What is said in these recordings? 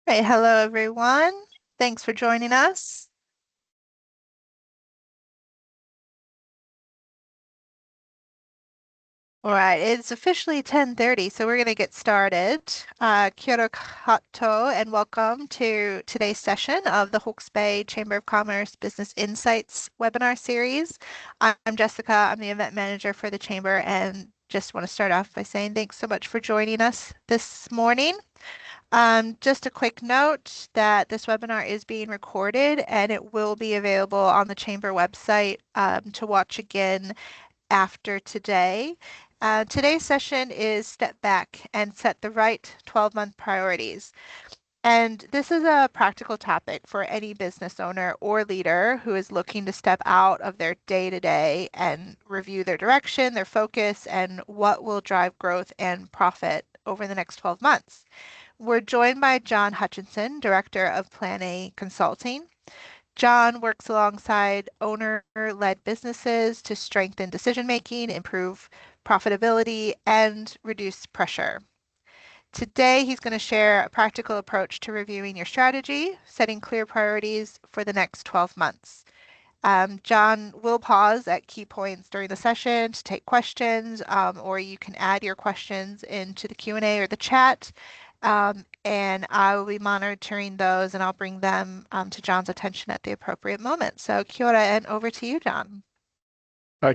Right, hello everyone. Thanks for joining us. All right, it's officially 10:30, so we're going to get started. Kia ora koutou and welcome to today's session of the Hawke's Bay Chamber of Commerce Business Insights webinar series. I'm Jessica. I'm the event manager for the chamber and just want to start off by saying thanks so much for joining us this morning. Just a quick note that this webinar is being recorded and it will be available on the Chamber website to watch again after today. Today's session is Step Back and Set the Right 12-Month Priorities. And this is a practical topic for any business owner or leader who is looking to step out of their day-to-day and review their direction, their focus, and what will drive growth and profit over the next 12 months. We're joined by John Hutchinson, Director of PlanA Consulting. John works alongside owner-led businesses to strengthen decision-making, improve profitability, and reduce pressure. Today, he's going to share a practical approach to reviewing your strategy, setting clear priorities for the next 12 months. John will pause at key points during the session to take questions, or you can add your questions into the Q&A or the chat, and I will be monitoring those and I'll bring them to John's attention at the appropriate moment. So kia ora and over to you, John.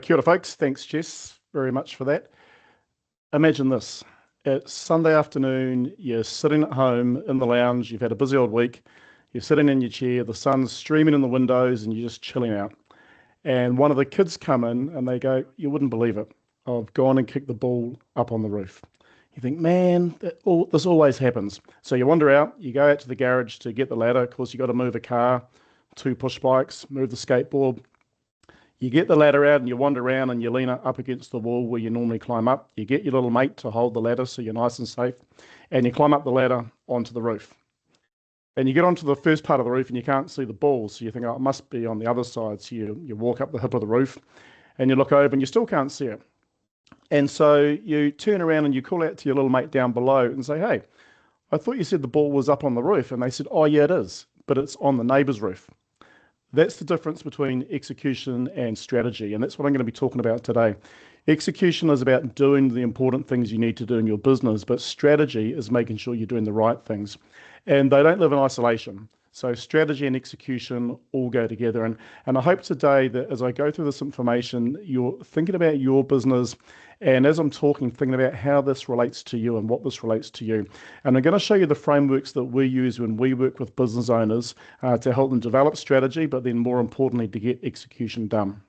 Kia ora, folks. Thanks, Jess, very much for that. Imagine this. It's Sunday afternoon, you're sitting at home in the lounge, you've had a busy old week, you're sitting in your chair, the sun's streaming in the windows and you're just chilling out. And one of the kids come in and they go, you wouldn't believe it, I've gone and kicked the ball up on the roof. You think, man, this always happens. So you wander out, you go out to the garage to get the ladder. Of course, you've got to move a car, 2 push bikes, move the skateboard. You get the ladder out and you wander around and you lean up against the wall where you normally climb up. You get your little mate to hold the ladder so you're nice and safe. And you climb up the ladder onto the roof. And you get onto the first part of the roof and you can't see the ball. So you think, oh, it must be on the other side. So you walk up the hip of the roof and you look over and you still can't see it. And so you turn around and you call out to your little mate down below and say, hey, I thought you said the ball was up on the roof. And they said, oh, yeah, it is, but it's on the neighbour's roof. That's the difference between execution and strategy. And that's what I'm going to be talking about today. Execution is about doing the important things you need to do in your business, but strategy is making sure you're doing the right things. And they don't live in isolation. So strategy and execution all go together. And I hope today that as I go through this information, you're thinking about your business. And as I'm talking, thinking about how this relates to you and what this relates to you. And I'm going to show you the frameworks that we use when we work with business owners to help them develop strategy, but then more importantly, to get execution done.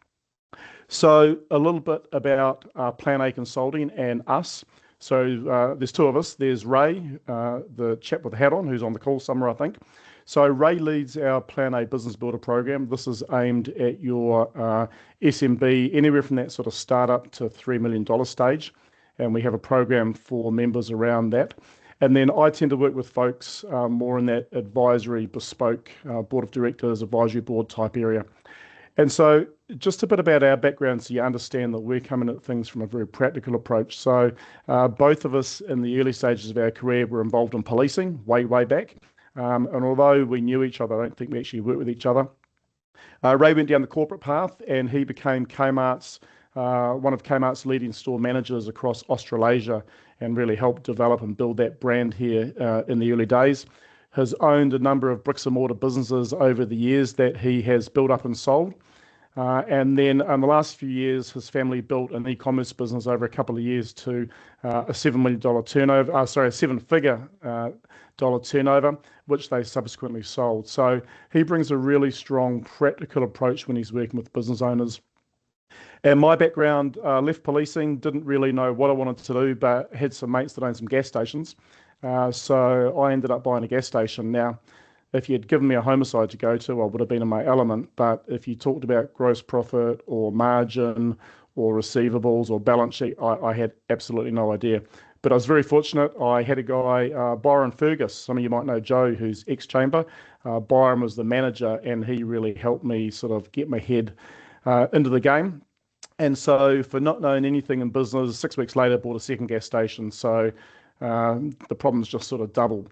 So a little bit about PlanA Consulting and us. So there's 2 of us. There's Ray, the chap with the hat on, who's on the call somewhere, I think. So Ray leads our PlanA Business Builder program. This is aimed at your SMB, anywhere from that sort of startup to $3 million stage. And we have a program for members around that. And then I tend to work with folks more in that advisory, bespoke, board of directors, advisory board type area. And so just a bit about our background so you understand that we're coming at things from a very practical approach. So both of us in the early stages of our career were involved in policing way back. And although we knew each other, I don't think we actually worked with each other. Ray went down the corporate path and he became Kmart's, one of Kmart's leading store managers across Australasia and really helped develop and build that brand here in the early days. Has owned a number of bricks and mortar businesses over the years that he has built up and sold. And then in the last few years, his family built an e-commerce business over a couple of years to a $7 million turnover, a 7-figure dollar turnover, which they subsequently sold. So he brings a really strong practical approach when he's working with business owners. And my background, left policing, didn't really know what I wanted to do, but had some mates that owned some gas stations. So I ended up buying a gas station. Now, if you'd given me a homicide to go to, I would have been in my element. But if you talked about gross profit or margin or receivables or balance sheet, I had absolutely no idea. But I was very fortunate. I had a guy, Byron Fergus, some of you might know Joe, who's ex-chamber. Byron was the manager and he really helped me sort of get my head into the game. And so for not knowing anything in business, 6 weeks later, bought a second gas station. So the problems just sort of doubled.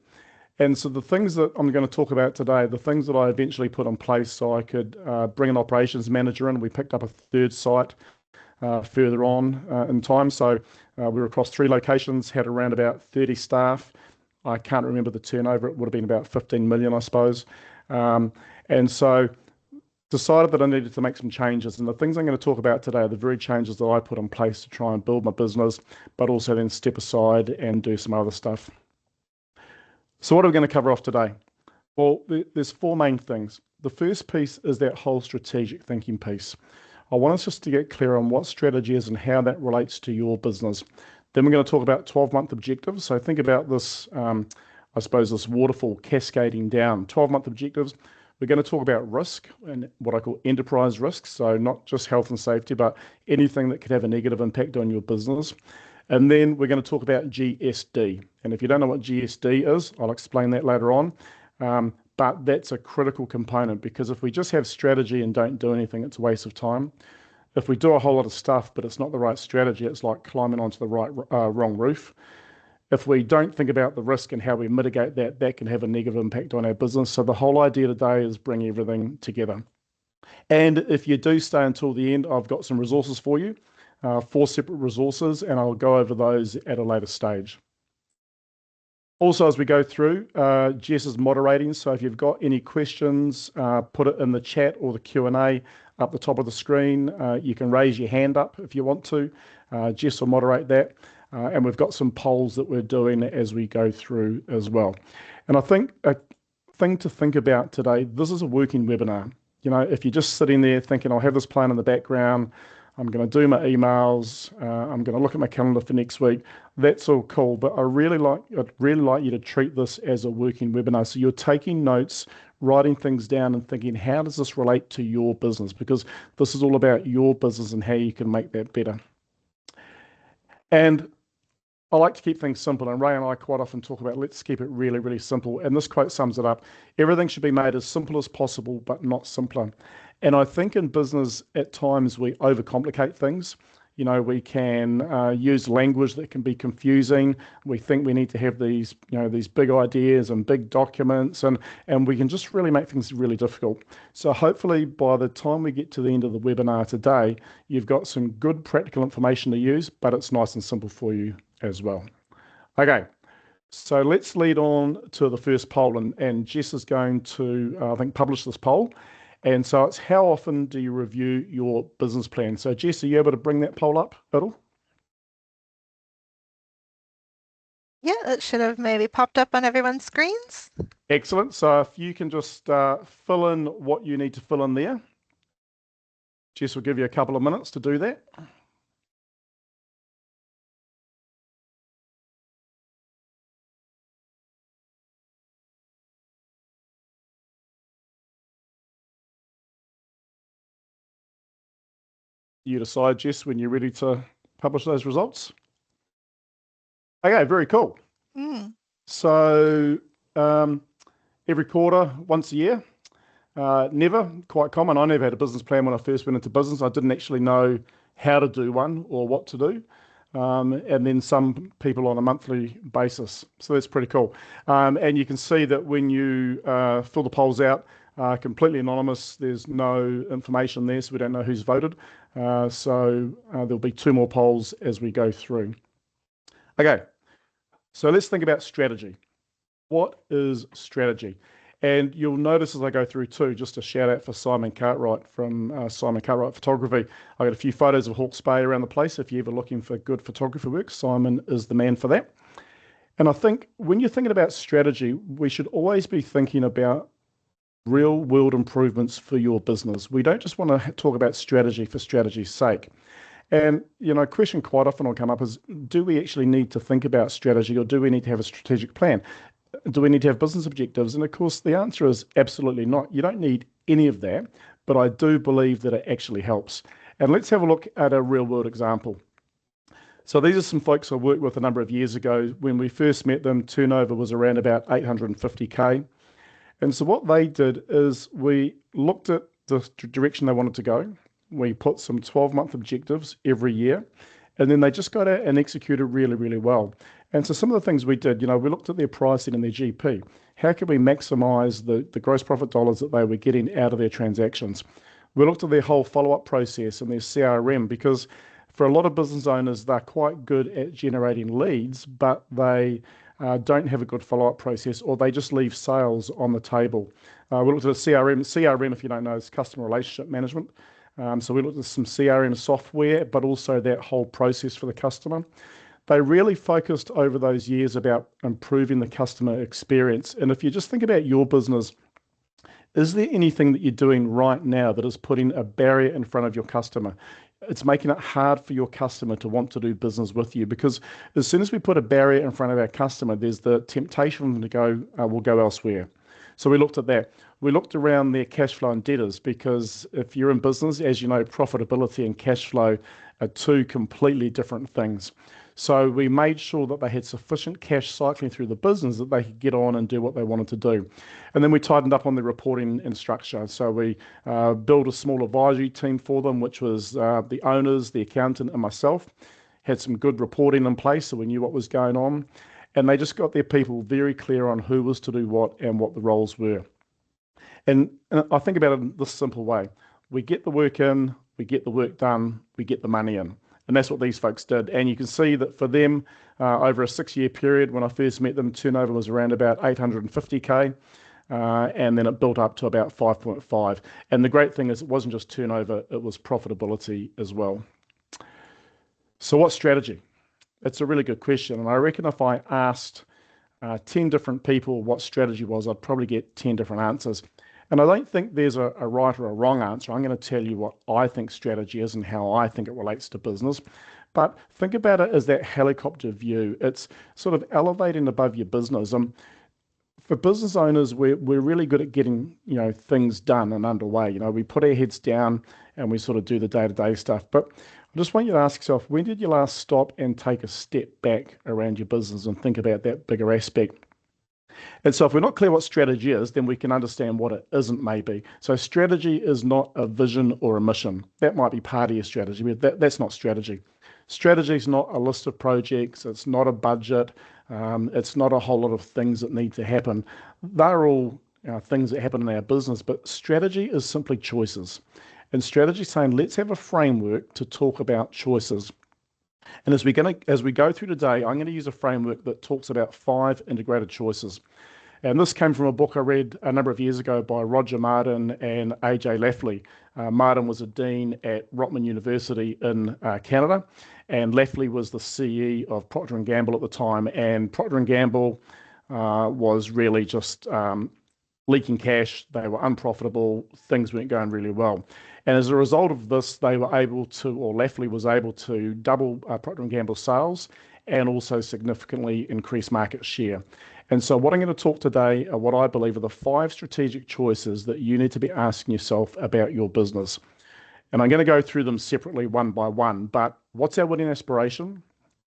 And so the things that I'm going to talk about today, the things that I eventually put in place so I could bring an operations manager in. We picked up a third site further on in time. So we were across 3 locations, had around about 30 staff. I can't remember the turnover. It would have been about 15 million, I suppose. Um, and so decided that I needed to make some changes. And the things I'm going to talk about today are the very changes that I put in place to try and build my business, but also then step aside and do some other stuff. So what are we going to cover off today? Well, there's 4 main things. The first piece is that whole strategic thinking piece. I want us just to get clear on what strategy is and how that relates to your business. Then we're going to talk about 12-month objectives. So think about this, I suppose, this waterfall cascading down. 12-month objectives. We're going to talk about risk and what I call enterprise risk. So not just health and safety, but anything that could have a negative impact on your business. And then we're going to talk about GSD. And if you don't know what GSD is, I'll explain that later on. But that's a critical component, because if we just have strategy and don't do anything, it's a waste of time. If we do a whole lot of stuff, but it's not the right strategy, it's like climbing onto the wrong roof. If we don't think about the risk and how we mitigate that, that can have a negative impact on our business. So the whole idea today is bring everything together. And if you do stay until the end, I've got some resources for you, 4 separate resources, and I'll go over those at a later stage. Also, as we go through, Jess is moderating, so if you've got any questions, put it in the chat or the Q&A up the top of the screen. You can raise your hand up if you want to. Jess will moderate that. And we've got some polls that we're doing as we go through as well. And I think a thing to think about today, this is a working webinar. You know, if you're just sitting there thinking, I'll have this plan in the background, I'm going to do my emails, I'm going to look at my calendar for next week, that's all cool. But I'd really like you to treat this as a working webinar. So you're taking notes, writing things down and thinking, how does this relate to your business? Because this is all about your business and how you can make that better. And I like to keep things simple, and Ray and I quite often talk about let's keep it really, really simple. And this quote sums it up. Everything should be made as simple as possible, but not simpler. And I think in business, at times we overcomplicate things. You know, we can use language that can be confusing. We think we need to have these, these big ideas and big documents, and we can just really make things really difficult. So hopefully by the time we get to the end of the webinar today, you've got some good practical information to use, but it's nice and simple for you as well. Okay, so let's lead on to the first poll, and Jess is going to, I think, publish this poll. And so it's how often do you review your business plan? So Jess, are you able to bring that poll up at all? Yeah, it should have maybe popped up on everyone's screens. Excellent. So if you can just fill in what you need to fill in there. Jess will give you a couple of minutes to do that. You decide, Jess, when you're ready to publish those results. Okay, very cool. So every quarter, once a year, never quite common. I never had a business plan when I first went into business. I didn't actually know how to do one or what to do. And then some people on a monthly basis. So that's pretty cool. And you can see that when you fill the polls out, completely anonymous, there's no information there, so we don't know who's voted. So there'll be 2 more polls as we go through. Okay, so let's think about strategy. What is strategy? And you'll notice as I go through too, just a shout out for Simon Cartwright from Simon Cartwright Photography. I got a few photos of Hawke's Bay around the place. If you're ever looking for good photography work, Simon is the man for that. And I think when you're thinking about strategy, we should always be thinking about real world improvements for your business. We don't just want to talk about strategy for strategy's sake. And, a question quite often will come up is, do we actually need to think about strategy, or do we need to have a strategic plan? Do we need to have business objectives? And of course, the answer is absolutely not. You don't need any of that, but I do believe that it actually helps. And let's have a look at a real world example. So these are some folks I worked with a number of years ago. When we first met them, turnover was around about 850K. And so what they did is we looked at the direction they wanted to go. We put some 12-month objectives every year, and then they just got out and executed really, really well. And so some of the things we did, we looked at their pricing and their GP. How can we maximize the gross profit dollars that they were getting out of their transactions? We looked at their whole follow-up process and their CRM because for a lot of business owners, they're quite good at generating leads, but they don't have a good follow-up process, or they just leave sales on the table. We looked at a CRM. CRM, if you don't know, is customer relationship management. So we looked at some CRM software, but also that whole process for the customer. They really focused over those years about improving the customer experience. And if you just think about your business, is there anything that you're doing right now that is putting a barrier in front of your customer? It's making it hard for your customer to want to do business with you, because as soon as we put a barrier in front of our customer, there's the temptation for them to go, we'll go elsewhere. So we looked at that. We looked around their cash flow and debtors, because if you're in business, as you know, profitability and cash flow are two completely different things. So we made sure that they had sufficient cash cycling through the business that they could get on and do what they wanted to do. And then we tightened up on the reporting and structure. So we built a small advisory team for them, which was the owners, the accountant, and myself. Had some good reporting in place, so we knew what was going on. And they just got their people very clear on who was to do what and what the roles were. And I think about it in this simple way. We get the work in, we get the work done, we get the money in. And that's what these folks did. And you can see that for them, over a 6-year period, when I first met them, turnover was around about 850K. And then it built up to about 5.5. And the great thing is it wasn't just turnover, it was profitability as well. So what strategy? It's a really good question. And I reckon if I asked 10 different people what strategy was, I'd probably get 10 different answers. And I don't think there's a right or a wrong answer. I'm going to tell you what I think strategy is and how I think it relates to business. But think about it as that helicopter view. It's sort of elevating above your business. For business owners, we're really good at getting things done and underway. We put our heads down and we sort of do the day-to-day stuff. But I just want you to ask yourself, when did you last stop and take a step back around your business and think about that bigger aspect? And so if we're not clear what strategy is, then we can understand what it isn't maybe. So strategy is not a vision or a mission. That might be part of your strategy, but that's not strategy. Strategy is not a list of projects. It's not a budget. It's not a whole lot of things that need to happen. They're all things that happen in our business, but strategy is simply choices. And strategy is saying, let's have a framework to talk about choices. And as we go through today, I'm going to use a framework that talks about 5 integrated choices. And this came from a book I read a number of years ago by Roger Martin and AJ Lafley. Martin was a dean at Rotman University in Canada, and Lafley was the CE of Procter & Gamble at the time. And Procter & Gamble was really just leaking cash. They were unprofitable. Things weren't going really well. And as a result of this, they were able to, or Lafley was able to double Procter & Gamble's sales and also significantly increase market share. And so what I'm going to talk today are what I believe are the 5 strategic choices that you need to be asking yourself about your business. And I'm going to go through them separately one by one. But what's our winning aspiration?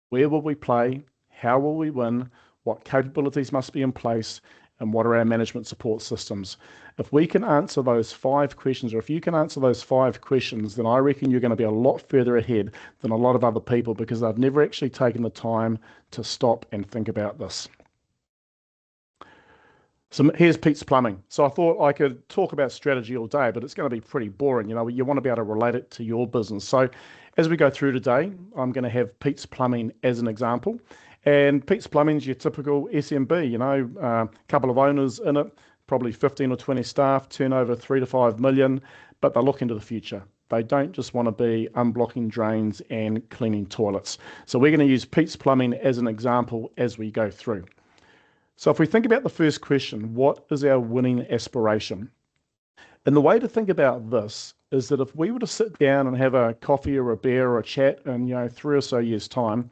Where will we play? How will we win? What capabilities must be in place? And what are our management support systems? If we can answer those 5 questions, or if you can answer those 5 questions, then I reckon you're going to be a lot further ahead than a lot of other people, because they've never actually taken the time to stop and think about this. So here's Pete's Plumbing. So I thought I could talk about strategy all day, but it's going to be pretty boring. You want to be able to relate it to your business. So as we go through today, I'm going to have Pete's Plumbing as an example. And Pete's Plumbing is your typical SMB, a couple of owners in it, probably 15 or 20 staff, turnover 3 to 5 million, but they look into the future. They don't just want to be unblocking drains and cleaning toilets. So we're going to use Pete's Plumbing as an example as we go through. So if we think about the first question, what is our winning aspiration? And the way to think about this is that if we were to sit down and have a coffee or a beer or a chat in 3 or so years' time,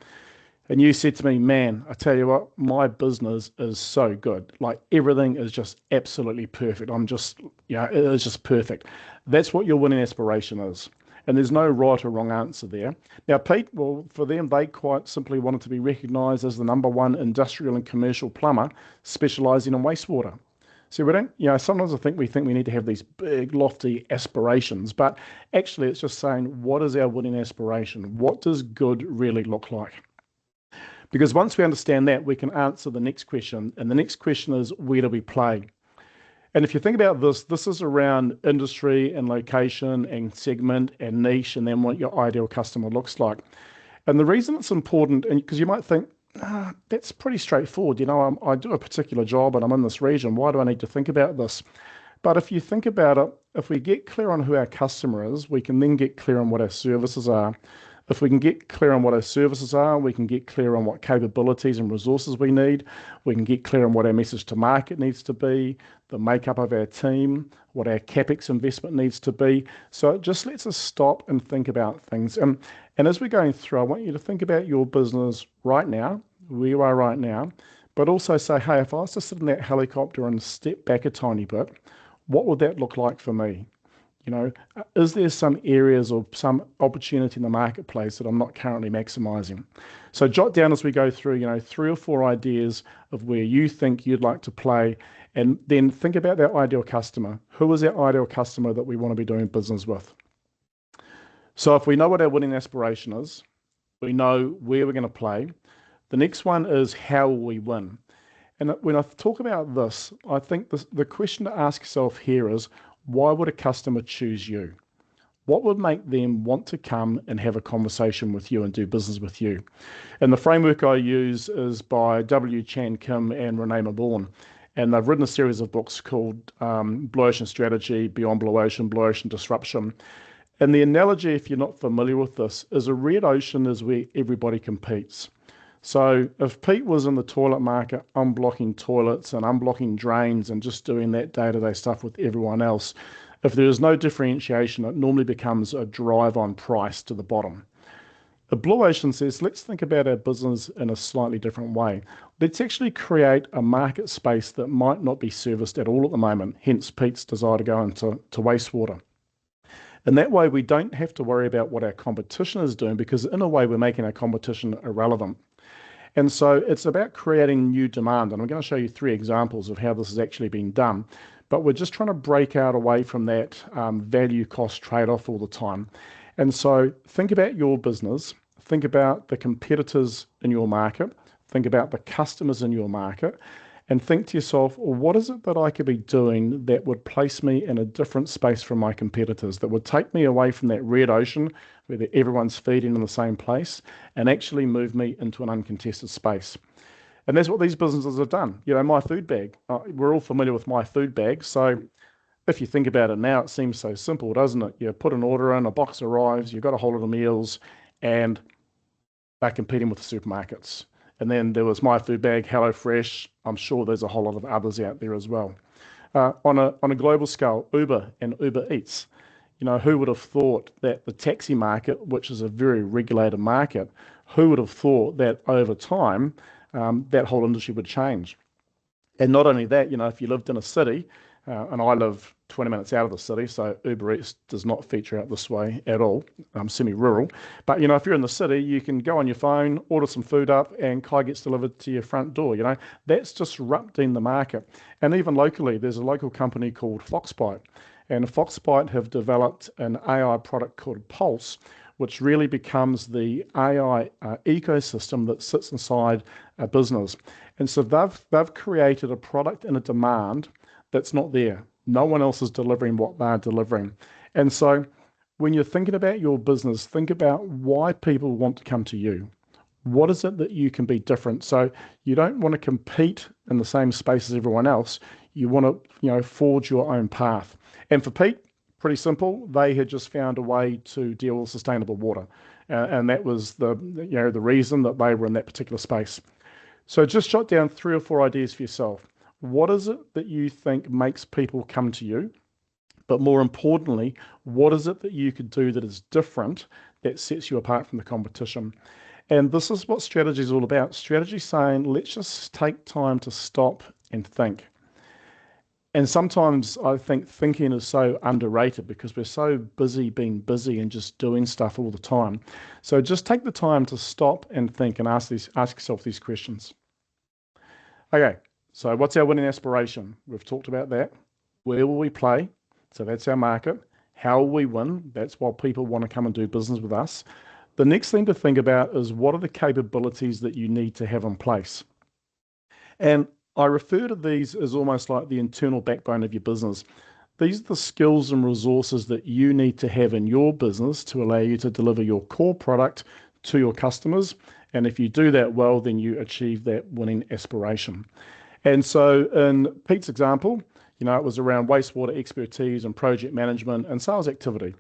and you said to me, man, I tell you what, my business is so good. Like everything is just absolutely perfect. It is just perfect. That's what your winning aspiration is. And there's no right or wrong answer there. Now, Pete, well, for them, they quite simply wanted to be recognised as the #1 industrial and commercial plumber specialising in wastewater. So we don't, sometimes I think we need to have these big, lofty aspirations, but actually it's just saying, what is our winning aspiration? What does good really look like? Because once we understand that, we can answer the next question. And the next question is, where do we play? And if you think about this, this is around industry and location and segment and niche, and then what your ideal customer looks like. And the reason it's important, and because you might think, that's pretty straightforward. I do a particular job and I'm in this region. Why do I need to think about this? But if you think about it, if we get clear on who our customer is, we can then get clear on what our services are. If we can get clear on what our services are, we can get clear on what capabilities and resources we need. We can get clear on what our message to market needs to be, the makeup of our team, what our CapEx investment needs to be. So it just lets us stop and think about things. And as we're going through, I want you to think about your business right now, where you are right now, but also say, hey, if I was to sit in that helicopter and step back a tiny bit, what would that look like for me? Is there some areas or some opportunity in the marketplace that I'm not currently maximizing? So jot down as we go through, 3 or 4 ideas of where you think you'd like to play, and then think about that ideal customer. Who is that ideal customer that we want to be doing business with? So if we know what our winning aspiration is, we know where we're going to play. The next one is how will we win? And when I talk about this, I think the question to ask yourself here is, why would a customer choose you? What would make them want to come and have a conversation with you and do business with you? And the framework I use is by W. Chan Kim and Renee Mabourne. And they've written a series of books called Blue Ocean Strategy, Beyond Blue Ocean Disruption. And the analogy, if you're not familiar with this, is a red ocean is where everybody competes. So if Pete was in the toilet market unblocking toilets and unblocking drains and just doing that day-to-day stuff with everyone else, if there is no differentiation, it normally becomes a drive on price to the bottom. The Blue Ocean says, let's think about our business in a slightly different way. Let's actually create a market space that might not be serviced at all at the moment, hence Pete's desire to go into wastewater. And that way we don't have to worry about what our competition is doing, because in a way we're making our competition irrelevant. And so it's about creating new demand. And I'm going to show you 3 examples of how this has actually been done. But we're just trying to break out away from that value cost trade-off all the time. And so think about your business, think about the competitors in your market, think about the customers in your market, and think to yourself, well, what is it that I could be doing that would place me in a different space from my competitors, that would take me away from that red ocean where everyone's feeding in the same place and actually move me into an uncontested space? And that's what these businesses have done. My food bag, we're all familiar with my food bag. So if you think about it now, it seems so simple, doesn't it? You put an order in, a box arrives, you've got a whole lot of meals, and they're competing with the supermarkets. And then there was My Food Bag, HelloFresh. I'm sure there's a whole lot of others out there as well. On a global scale, Uber and Uber Eats. Who would have thought that the taxi market, which is a very regulated market, who would have thought that over time that whole industry would change? And not only that, if you lived in a city, and I live 20 minutes out of the city, so Uber Eats does not feature out this way at all. I'm semi-rural. But, if you're in the city, you can go on your phone, order some food up, and Kai gets delivered to your front door. That's disrupting the market. And even locally, there's a local company called Foxbite. And Foxbite have developed an AI product called Pulse, which really becomes the AI ecosystem that sits inside a business. And so they've created a product and a demand that's not there. No one else is delivering what they're delivering. And so when you're thinking about your business, think about why people want to come to you. What is it that you can be different? So you don't want to compete in the same space as everyone else. You want to, forge your own path. And for Pete, pretty simple. They had just found a way to deal with sustainable water. And that was the reason that they were in that particular space. So just jot down 3 or 4 ideas for yourself. What is it that you think makes people come to you? But more importantly, what is it that you could do that is different, that sets you apart from the competition? And this is what strategy is all about. Strategy is saying, let's just take time to stop and think. And sometimes I think thinking is so underrated because we're so busy being busy and just doing stuff all the time. So just take the time to stop and think and ask yourself these questions. Okay, so what's our winning aspiration? We've talked about that. Where will we play? So that's our market. How will we win? That's why people want to come and do business with us. The next thing to think about is what are the capabilities that you need to have in place? And I refer to these as almost like the internal backbone of your business. These are the skills and resources that you need to have in your business to allow you to deliver your core product to your customers. And if you do that well, then you achieve that winning aspiration. And so in Pete's example, it was around wastewater expertise and project management and sales activity.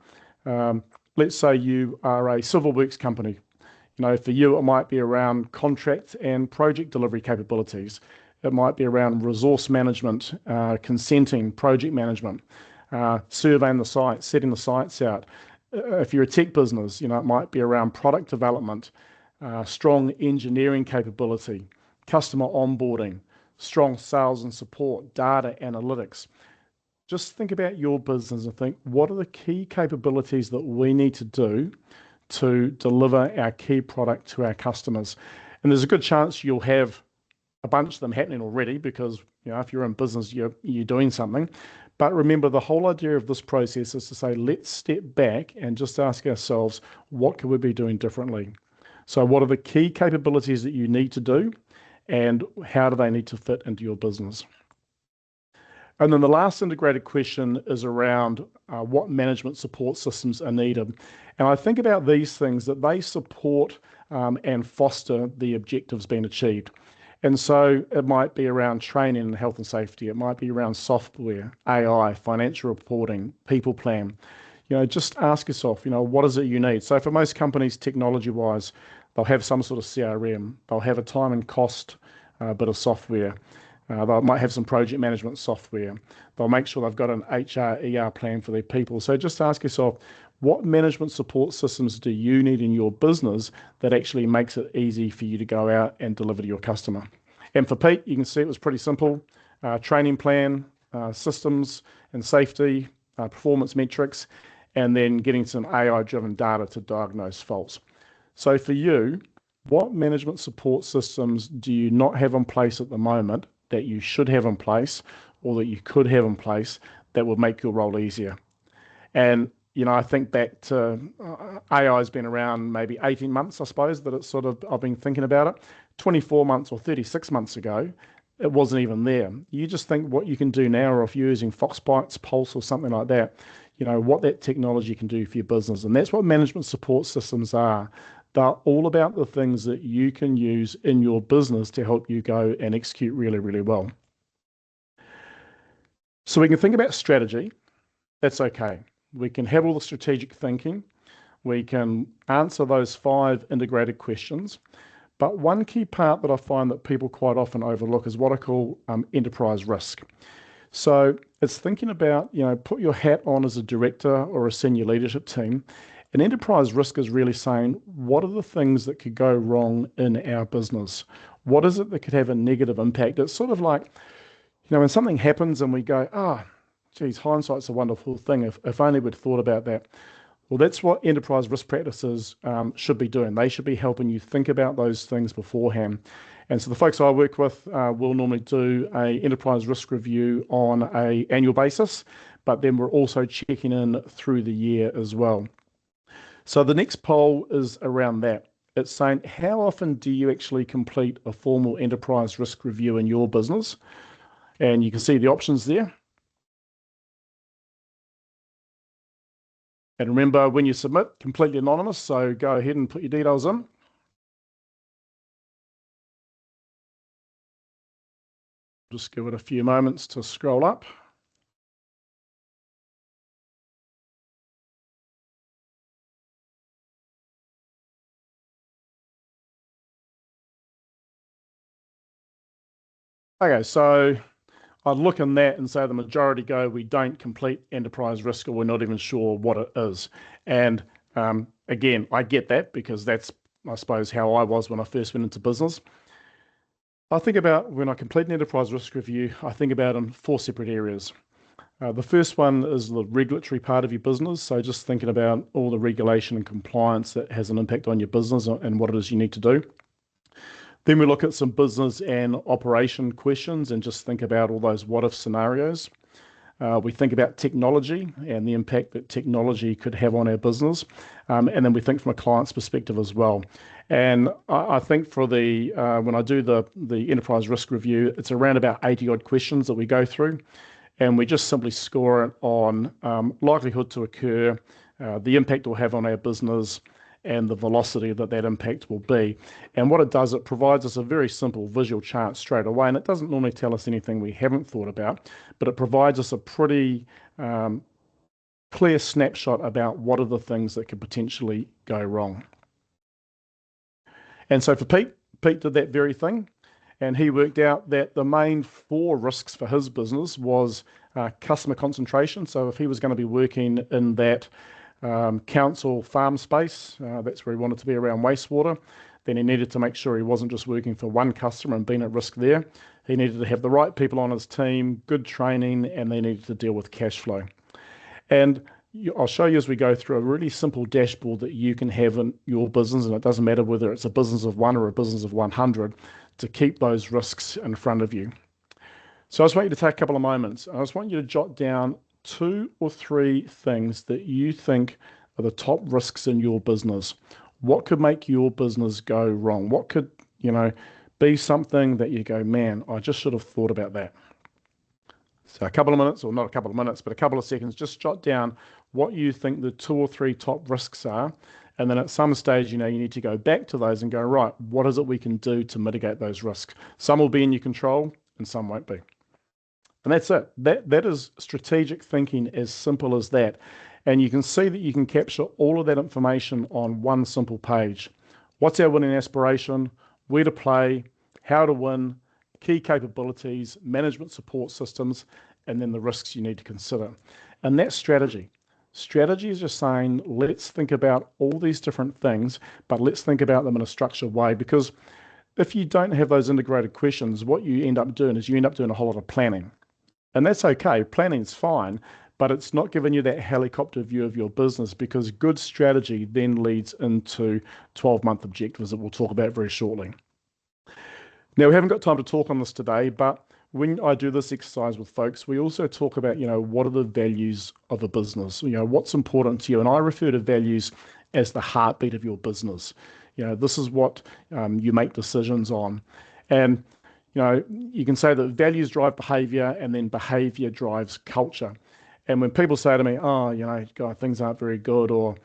Let's say you are a civil works company. For you, it might be around contract and project delivery capabilities. It might be around resource management, consenting, project management, surveying the site, setting the sites out. If you're a tech business, it might be around product development, strong engineering capability, customer onboarding, strong sales and support, data analytics. Just think about your business and think, what are the key capabilities that we need to do to deliver our key product to our customers? And there's a good chance you'll have a bunch of them happening already because if you're in business, you're doing something. But remember, the whole idea of this process is to say, let's step back and just ask ourselves, what could we be doing differently? So what are the key capabilities that you need to do, and how do they need to fit into your business? And then the last integrated question is around what management support systems are needed. And I think about these things that they support and foster the objectives being achieved. And so it might be around training and health and safety. It might be around software, AI, financial reporting, people plan. Just ask yourself, what is it you need? So for most companies, technology-wise, they'll have some sort of CRM. They'll have a time and cost bit of software. They might have some project management software. They'll make sure they've got an HR, ER plan for their people. So just ask yourself, what management support systems do you need in your business that actually makes it easy for you to go out and deliver to your customer? And for Pete, you can see it was pretty simple. Training plan, systems and safety, performance metrics, and then getting some AI-driven data to diagnose faults. So for you, what management support systems do you not have in place at the moment that you should have in place or that you could have in place that would make your role easier? And, I think back to AI has been around maybe 18 months, I suppose, that it's I've been thinking about it. 24 months or 36 months ago, it wasn't even there. You just think what you can do now, or if you're using Foxbytes, Pulse or something like that, what that technology can do for your business. And that's what management support systems are. They're all about the things that you can use in your business to help you go and execute really, really well. So we can think about strategy. That's okay. We can have all the strategic thinking. We can answer those 5 integrated questions. But one key part that I find that people quite often overlook is what I call enterprise risk. So it's thinking about, put your hat on as a director or a senior leadership team. And enterprise risk is really saying, what are the things that could go wrong in our business? What is it that could have a negative impact? It's sort of like, when something happens and we go, geez, hindsight's a wonderful thing. If only we'd thought about that. Well, that's what enterprise risk practices should be doing. They should be helping you think about those things beforehand. And so the folks I work with will normally do an enterprise risk review on an annual basis, but then we're also checking in through the year as well. So the next poll is around that. It's saying, how often do you actually complete a formal enterprise risk review in your business? And you can see the options there. And remember, when you submit, completely anonymous, so go ahead and put your details in. Just give it a few moments to scroll up. Okay, so I'd look in that and say the majority go, we don't complete enterprise risk, or we're not even sure what it is. And again, I get that because that's, I suppose, how I was when I first went into business. I think about when I complete an enterprise risk review, I think about in 4 separate areas. The first one is the regulatory part of your business. So just thinking about all the regulation and compliance that has an impact on your business and what it is you need to do. Then we look at some business and operation questions and just think about all those what-if scenarios. We think about technology and the impact that technology could have on our business. And then we think from a client's perspective as well. And I think for the when I do the enterprise risk review, it's around about 80 odd questions that we go through. And we just simply score it on likelihood to occur, the impact it will have on our business, and the velocity that that impact will be. And what it does, it provides us a very simple visual chart straight away. And it doesn't normally tell us anything we haven't thought about, but it provides us a pretty clear snapshot about what are the things that could potentially go wrong. And so for Pete, Pete did that very thing. And he worked out that the main four risks for his business was customer concentration. So if he was going to be working in that council farm space, that's where he wanted to be around wastewater, then he needed to make sure he wasn't just working for one customer and being at risk there. He needed to have the right people on his team, good training, and they needed to deal with cash flow. And I'll show you as we go through a really simple dashboard that you can have in your business, and it doesn't matter whether it's a business of one or a business of 100, to keep those risks in front of you. So I just want you to take a couple of moments. I just want you to jot down 2 or 3 things that you think are the top risks in your business. What could make your business go wrong? What could, be something that you go, man, I just should have thought about that. So a couple of minutes, or not a couple of minutes, but a couple of seconds, just jot down what you think the 2 or 3 top risks are. And then at some stage, you need to go back to those and go, right, what is it we can do to mitigate those risks? Some will be in your control and some won't be. And that's it. That is strategic thinking, as simple as that. And you can see that you can capture all of that information on one simple page. What's our winning aspiration? Where to play? How to win? Key capabilities, management support systems, and then the risks you need to consider. And that's strategy. Strategy is just saying, let's think about all these different things, but let's think about them in a structured way. Because if you don't have those integrated questions, what you end up doing is you end up doing a whole lot of planning. And that's okay. Planning's fine, but it's not giving you that helicopter view of your business, because good strategy then leads into 12-month objectives that we'll talk about very shortly. Now, we haven't got time to talk on this today, but when I do this exercise with folks, we also talk about, what are the values of a business? What's important to you? And I refer to values as the heartbeat of your business. This is what you make decisions on. And, you can say that values drive behavior, and then behavior drives culture. And when people say to me, oh, God, things aren't very good, or,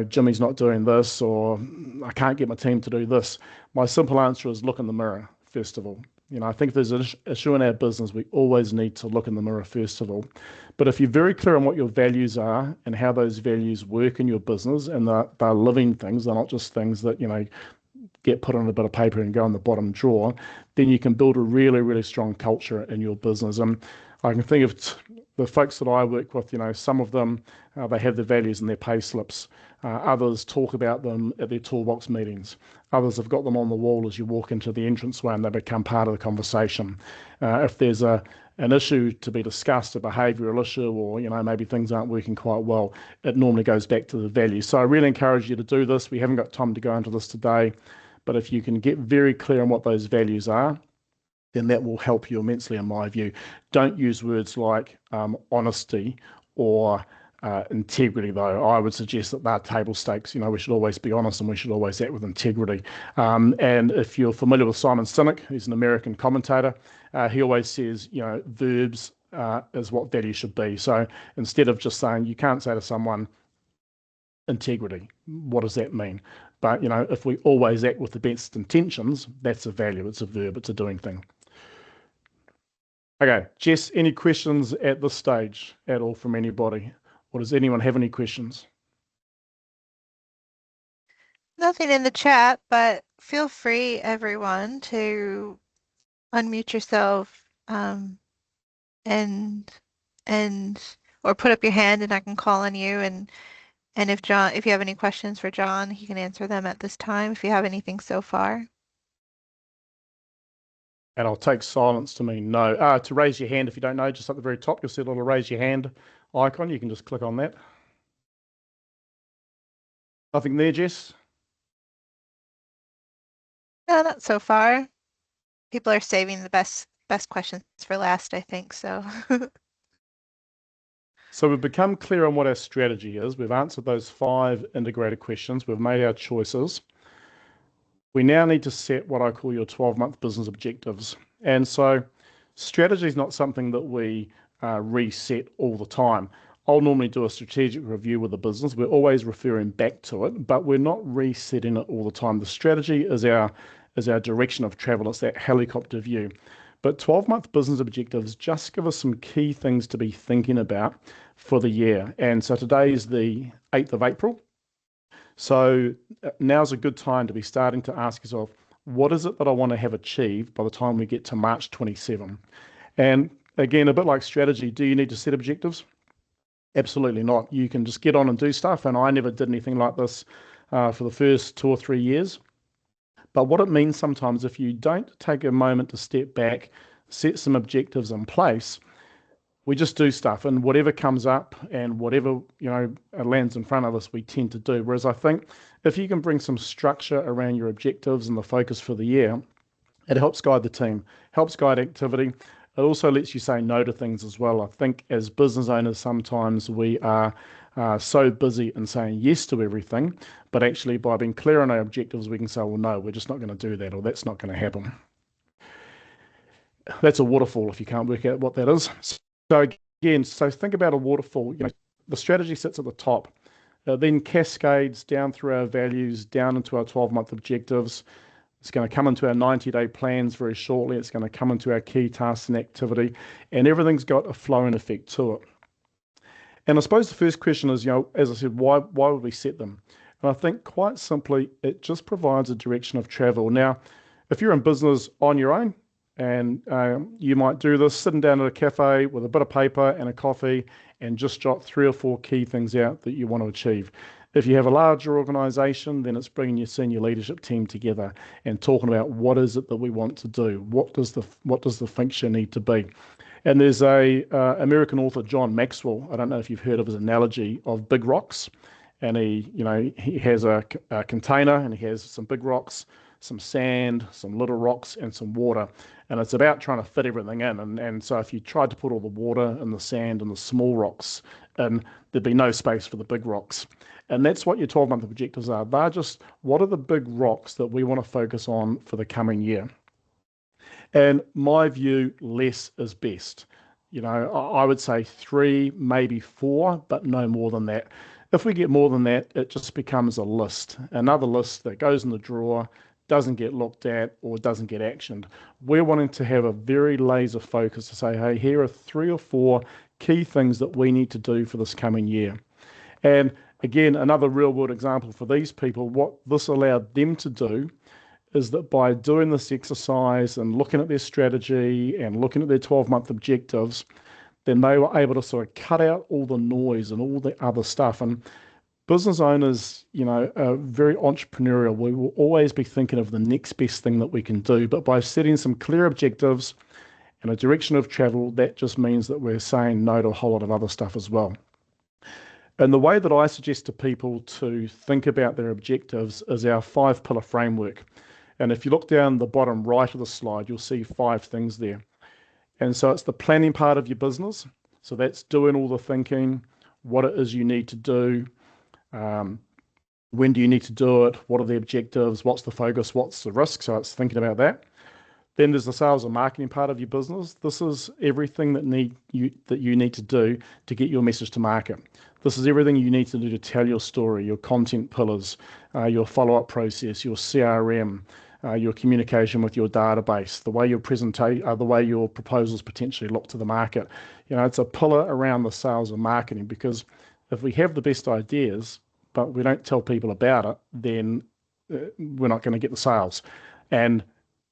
Jimmy's not doing this, or I can't get my team to do this, my simple answer is look in the mirror, first of all. I think if there's an issue in our business, we always need to look in the mirror, first of all. But if you're very clear on what your values are and how those values work in your business, and they're living things, they're not just things that, get put on a bit of paper and go in the bottom drawer, then you can build a really, really strong culture in your business. And I can think of the folks that I work with, some of them, they have the values in their pay slips. Others talk about them at their toolbox meetings. Others have got them on the wall as you walk into the entranceway, and they become part of the conversation. If there's an issue to be discussed, a behavioural issue, or maybe things aren't working quite well, it normally goes back to the values. So I really encourage you to do this. We haven't got time to go into this today, but if you can get very clear on what those values are, then that will help you immensely, in my view. Don't use words like honesty or integrity, though. I would suggest that they're table stakes. We should always be honest, and we should always act with integrity. And if you're familiar with Simon Sinek, he's an American commentator, he always says, verbs is what value should be. So instead of just saying, you can't say to someone, integrity, what does that mean? But, if we always act with the best intentions, that's a value. It's a verb. It's a doing thing. Okay, Jess, any questions at this stage at all from anybody? Or does anyone have any questions? Nothing in the chat, but feel free, everyone, to unmute yourself and or put up your hand, and I can call on you. And if you have any questions for John, he can answer them at this time. If you have anything so far. And I'll take silence to mean no. To raise your hand, if you don't know, just at the very top, you'll see a little raise your hand icon. You can just click on that. Nothing there, Jess? No, not so far. People are saving the best questions for last, I think, so. So we've become clear on what our strategy is. We've answered those 5 integrated questions. We've made our choices. We now need to set what I call your 12-month business objectives. And so strategy is not something that we reset all the time. I'll normally do a strategic review with the business. We're always referring back to it, but we're not resetting it all the time. The strategy is our direction of travel. It's that helicopter view. But 12-month business objectives just give us some key things to be thinking about for the year. And so today is the 8th of April. So now's a good time to be starting to ask yourself, what is it that I want to have achieved by the time we get to March 27? And again, a bit like strategy, do you need to set objectives? Absolutely not. You can just get on and do stuff. And I never did anything like this for the first 2 or 3 years. But what it means sometimes, if you don't take a moment to step back, set some objectives in place, we just do stuff, and whatever comes up and whatever lands in front of us, we tend to do. Whereas I think if you can bring some structure around your objectives and the focus for the year, it helps guide the team, helps guide activity. It also lets you say no to things as well. I think as business owners, sometimes we are so busy in saying yes to everything, but actually by being clear on our objectives, we can say, well, no, we're just not going to do that, or that's not going to happen. That's a waterfall if you can't work out what that is. So again, think about a waterfall. The strategy sits at the top, then cascades down through our values, down into our 12-month objectives. It's going to come into our 90-day plans very shortly. It's going to come into our key tasks and activity, and everything's got a flow-on effect to it. And I suppose the first question is, as I said, why would we set them? And I think quite simply, it just provides a direction of travel. Now, if you're in business on your own, and you might do this sitting down at a cafe with a bit of paper and a coffee and just jot 3 or 4 key things out that you want to achieve. If you have a larger organization, then it's bringing your senior leadership team together and talking about what is it that we want to do? What does the function need to be? And there's a American author, John Maxwell. I don't know if you've heard of his analogy of big rocks. And he has a container, and he has some big rocks, some sand, some little rocks, and some water. And it's about trying to fit everything in. And so if you tried to put all the water and the sand and the small rocks in, there'd be no space for the big rocks. And that's what your 12-month objectives are. They're just, what are the big rocks that we want to focus on for the coming year? And my view, less is best. I would say 3, maybe 4, but no more than that. If we get more than that, it just becomes a list, another list that goes in the drawer, doesn't get looked at, or doesn't get actioned. We're wanting to have a very laser focus to say, hey, here are 3 or 4 key things that we need to do for this coming year. And again, another real world example for these people, what this allowed them to do is that by doing this exercise and looking at their strategy and looking at their 12-month objectives, then they were able to sort of cut out all the noise and all the other stuff. And business owners, are very entrepreneurial. We will always be thinking of the next best thing that we can do. But by setting some clear objectives and a direction of travel, that just means that we're saying no to a whole lot of other stuff as well. And the way that I suggest to people to think about their objectives is our 5-pillar framework. And if you look down the bottom right of the slide, you'll see 5 things there. And so it's the planning part of your business. So that's doing all the thinking, what it is you need to do, when do you need to do it, what are the objectives, what's the focus, what's the risk. So it's thinking about that. Then there's the sales and marketing part of your business. This is everything that you need to do to get your message to market. This is everything you need to do to tell your story, your content pillars, your follow-up process, your CRM, your communication with your database, the way the way your proposals potentially look to the market. It's a pillar around the sales and marketing, because if we have the best ideas, but we don't tell people about it, then we're not going to get the sales. And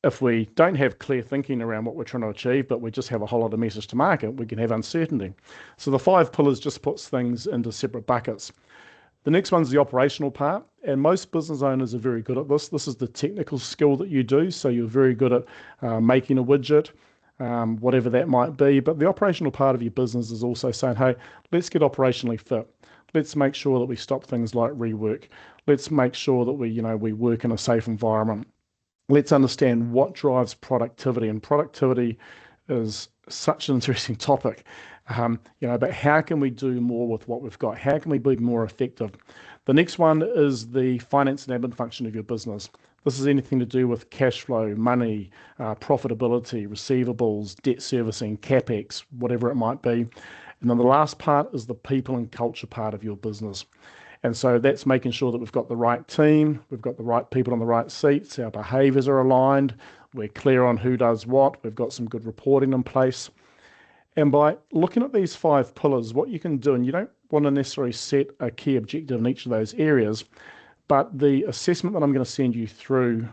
if we don't have clear thinking around what we're trying to achieve, but we just have a whole lot of message to market, we can have uncertainty. So the 5 pillars just puts things into separate buckets. The next one's the operational part, and most business owners are very good at this. This is the technical skill that you do, so you're very good at making a widget, whatever that might be. But the operational part of your business is also saying, hey, let's get operationally fit. Let's make sure that we stop things like rework. Let's make sure that we work in a safe environment. Let's understand what drives productivity, and productivity is such an interesting topic. But how can we do more with what we've got? How can we be more effective? The next one is the finance and admin function of your business. This is anything to do with cash flow, money, profitability, receivables, debt servicing, CapEx, whatever it might be. And then the last part is the people and culture part of your business. And so that's making sure that we've got the right team, we've got the right people on the right seats, our behaviours are aligned, we're clear on who does what, we've got some good reporting in place. And by looking at these 5 pillars, what you can do, and you don't want to necessarily set a key objective in each of those areas, but the assessment that I'm going to send you through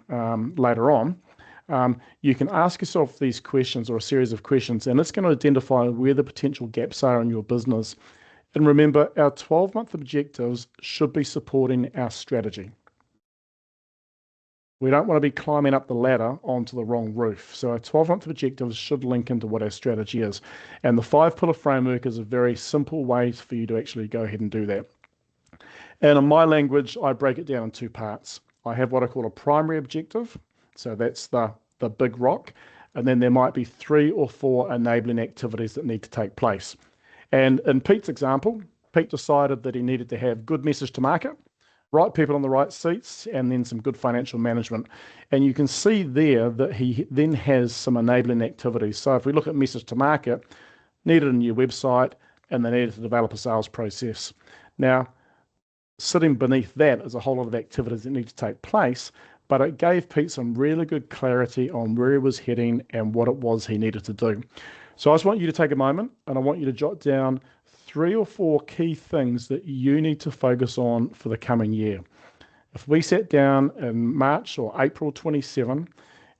later on, you can ask yourself these questions or a series of questions, and it's going to identify where the potential gaps are in your business. And remember, our 12-month objectives should be supporting our strategy. We don't want to be climbing up the ladder onto the wrong roof. So our 12-month objectives should link into what our strategy is. And the 5-pillar framework is a very simple way for you to actually go ahead and do that. And in my language, I break it down in 2 parts. I have what I call a primary objective. So that's the big rock. And then there might be 3 or 4 enabling activities that need to take place. And in Pete's example, Pete decided that he needed to have good message to market, right people on the right seats, and then some good financial management. And you can see there that he then has some enabling activities. So if we look at message to market, needed a new website, and they needed to develop a sales process. Now, sitting beneath that is a whole lot of activities that need to take place, but it gave Pete some really good clarity on where he was heading and what it was he needed to do. So I just want you to take a moment and I want you to jot down 3 or 4 key things that you need to focus on for the coming year. If we sat down in March or April 27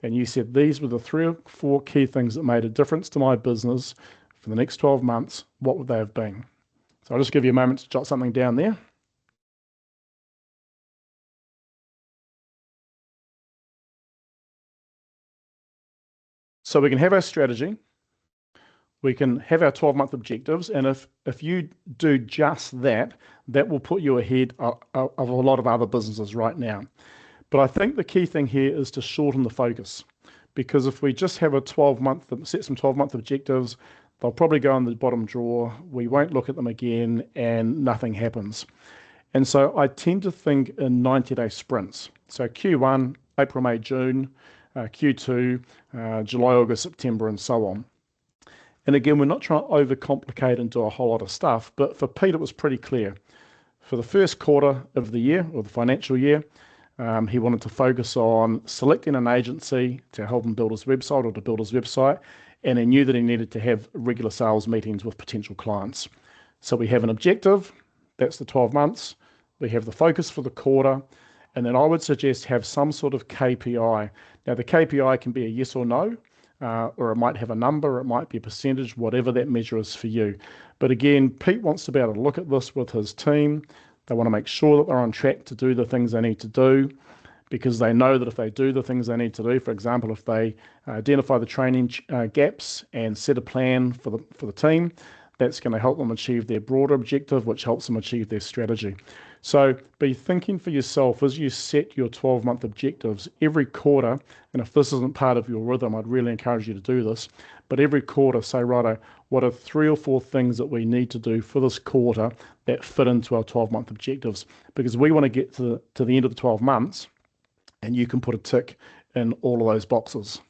and you said these were the 3 or 4 key things that made a difference to my business for the next 12 months, what would they have been? So I'll just give you a moment to jot something down there. So we can have our strategy, we can have our 12-month objectives, and if you do just that, that will put you ahead of a lot of other businesses right now. But I think the key thing here is to shorten the focus, because if we just have set some 12-month objectives, they'll probably go in the bottom drawer, we won't look at them again, and nothing happens. And so I tend to think in 90-day sprints. So Q1, April, May, June, Q2, July, August, September, and so on. And again, we're not trying to overcomplicate and do a whole lot of stuff, but for Pete, it was pretty clear. For the first quarter of the year, or the financial year, he wanted to focus on selecting an agency to help him build his website or to build his website, and he knew that he needed to have regular sales meetings with potential clients. So we have an objective, that's the 12 months. We have the focus for the quarter, and then I would suggest have some sort of KPI. Now, the KPI can be a yes or no, or it might have a number, it might be a percentage, whatever that measure is for you. But again, Pete wants to be able to look at this with his team. They want to make sure that they're on track to do the things they need to do, because they know that if they do the things they need to do, for example, if they identify the training gaps and set a plan for the team, that's going to help them achieve their broader objective, which helps them achieve their strategy. So be thinking for yourself as you set your 12-month objectives every quarter, and if this isn't part of your rhythm, I'd really encourage you to do this, but every quarter say, righto, what are 3 or 4 things that we need to do for this quarter that fit into our 12-month objectives? Because we want to get to the end of the 12 months, and you can put a tick in all of those boxes.